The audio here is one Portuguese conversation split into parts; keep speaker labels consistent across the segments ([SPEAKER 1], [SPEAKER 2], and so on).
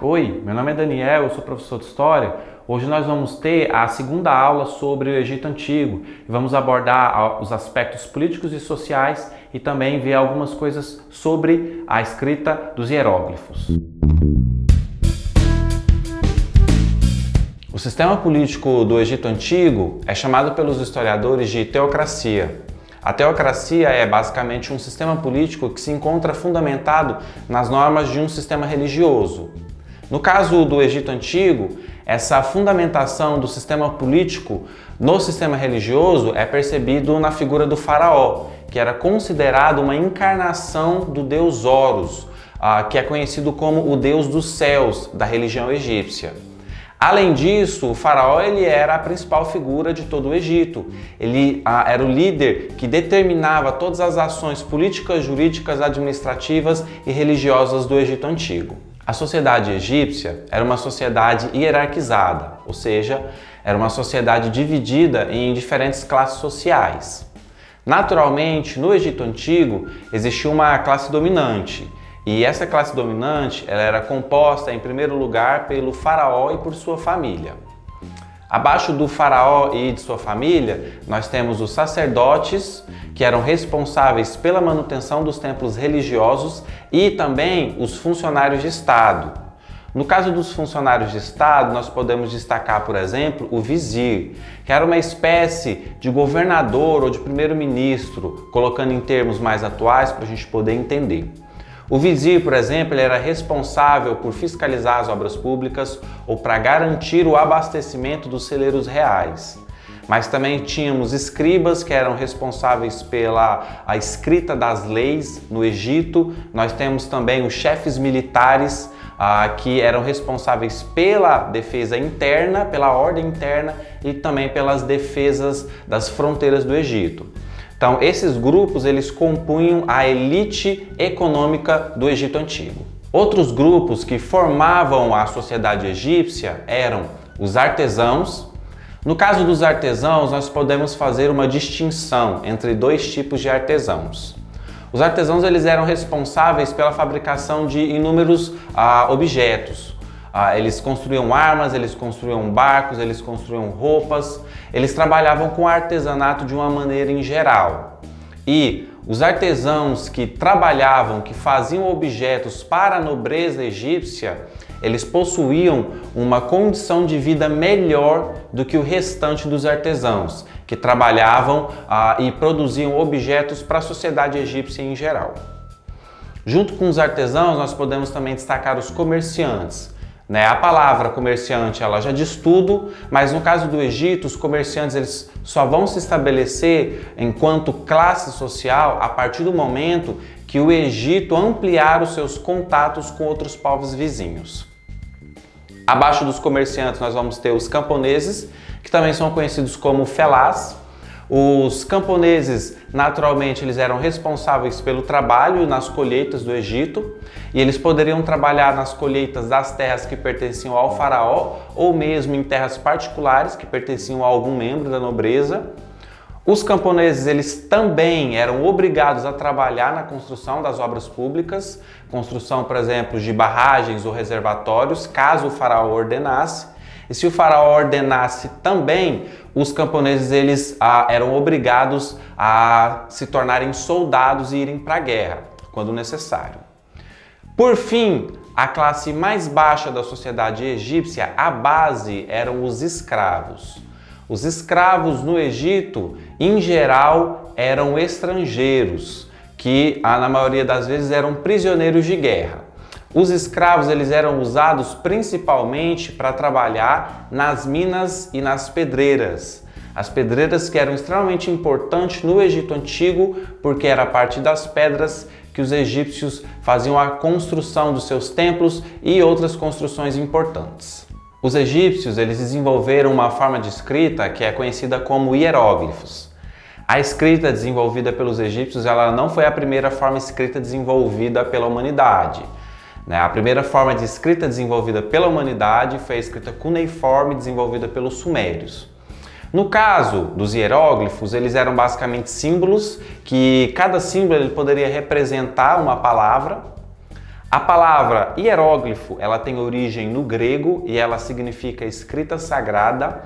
[SPEAKER 1] Oi, meu nome é Daniel, eu sou professor de História. Hoje nós vamos ter a segunda aula sobre o Egito Antigo e vamos abordar os aspectos políticos e sociais e também ver algumas coisas sobre a escrita dos hieróglifos. O sistema político do Egito Antigo é chamado pelos historiadores de teocracia. A teocracia é basicamente um sistema político que se encontra fundamentado nas normas de um sistema religioso. No caso do Egito Antigo, essa fundamentação do sistema político no sistema religioso é percebido na figura do faraó, que era considerado uma encarnação do deus Horus, que é conhecido como o deus dos céus da religião egípcia. Além disso, o faraó era a principal figura de todo o Egito. Ele era o líder que determinava todas as ações políticas, jurídicas, administrativas e religiosas do Egito Antigo. A sociedade egípcia era uma sociedade hierarquizada, ou seja, era uma sociedade dividida em diferentes classes sociais. Naturalmente, no Egito Antigo existia uma classe dominante, e essa classe dominante ela era composta, em primeiro lugar, pelo faraó e por sua família. Abaixo do faraó e de sua família, nós temos os sacerdotes, que eram responsáveis pela manutenção dos templos religiosos, e também os funcionários de Estado. No caso dos funcionários de Estado, nós podemos destacar, por exemplo, o vizir, que era uma espécie de governador ou de primeiro-ministro, colocando em termos mais atuais para a gente poder entender. O vizir, por exemplo, ele era responsável por fiscalizar as obras públicas ou para garantir o abastecimento dos celeiros reais. Mas também tínhamos escribas, que eram responsáveis pela escrita das leis no Egito. Nós temos também os chefes militares, que eram responsáveis pela defesa interna, pela ordem interna e também pelas defesas das fronteiras do Egito. Então, esses grupos eles compunham a elite econômica do Egito Antigo. Outros grupos que formavam a sociedade egípcia eram os artesãos. No caso dos artesãos, nós podemos fazer uma distinção entre dois tipos de artesãos. Os artesãos eles eram responsáveis pela fabricação de inúmeros objetos. Eles construíam armas, eles construíam barcos, eles construíam roupas, eles trabalhavam com artesanato de uma maneira em geral. E os artesãos que trabalhavam, que faziam objetos para a nobreza egípcia, eles possuíam uma condição de vida melhor do que o restante dos artesãos, que trabalhavam e produziam objetos para a sociedade egípcia em geral. Junto com os artesãos, nós podemos também destacar os comerciantes. A palavra comerciante ela já diz tudo, mas no caso do Egito, os comerciantes eles só vão se estabelecer enquanto classe social a partir do momento que o Egito ampliar os seus contatos com outros povos vizinhos. Abaixo dos comerciantes nós vamos ter os camponeses, que também são conhecidos como felás. Os camponeses, naturalmente, eles eram responsáveis pelo trabalho nas colheitas do Egito e eles poderiam trabalhar nas colheitas das terras que pertenciam ao faraó ou mesmo em terras particulares que pertenciam a algum membro da nobreza. Os camponeses, eles também eram obrigados a trabalhar na construção das obras públicas, construção, por exemplo, de barragens ou reservatórios, caso o faraó ordenasse. E se o faraó ordenasse também, os camponeses eles eram obrigados a se tornarem soldados e irem para a guerra, quando necessário. Por fim, a classe mais baixa da sociedade egípcia, a base, eram os escravos. Os escravos no Egito, em geral, eram estrangeiros, que na maioria das vezes eram prisioneiros de guerra. Os escravos eles eram usados principalmente para trabalhar nas minas e nas pedreiras. As pedreiras que eram extremamente importantes no Egito Antigo, porque era a partir das pedras que os egípcios faziam a construção dos seus templos e outras construções importantes. Os egípcios eles desenvolveram uma forma de escrita que é conhecida como hieróglifos. A escrita desenvolvida pelos egípcios ela não foi a primeira forma escrita desenvolvida pela humanidade. A primeira forma de escrita desenvolvida pela humanidade foi a escrita cuneiforme desenvolvida pelos sumérios. No caso dos hieróglifos, eles eram basicamente símbolos que cada símbolo ele poderia representar uma palavra. A palavra hieróglifo, ela tem origem no grego e ela significa escrita sagrada.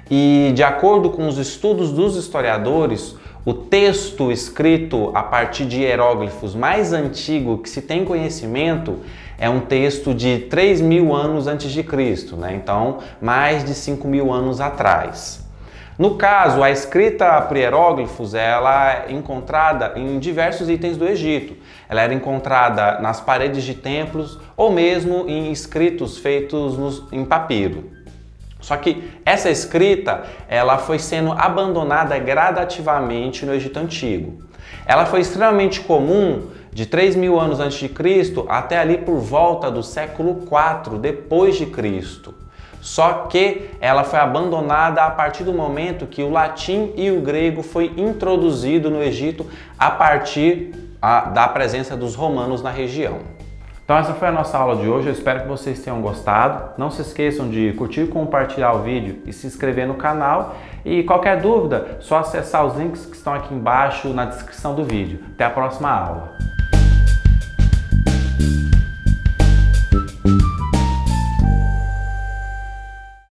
[SPEAKER 1] E de acordo com os estudos dos historiadores, o texto escrito a partir de hieróglifos mais antigo que se tem conhecimento é um texto de 3.000 anos antes de Cristo, né? Então, mais de 5.000 anos atrás. No caso, a escrita por hieróglifos ela é encontrada em diversos itens do Egito. Ela era encontrada nas paredes de templos ou mesmo em escritos feitos em papiro. Só que essa escrita ela foi sendo abandonada gradativamente no Egito Antigo. Ela foi extremamente comum de 3.000 anos antes de Cristo até ali por volta do século IV depois de Cristo. Só que ela foi abandonada a partir do momento que o latim e o grego foi introduzido no Egito a partir da presença dos romanos na região. Então essa foi a nossa aula de hoje, eu espero que vocês tenham gostado. Não se esqueçam de curtir, compartilhar o vídeo e se inscrever no canal. E qualquer dúvida, só acessar os links que estão aqui embaixo na descrição do vídeo. Até a próxima aula!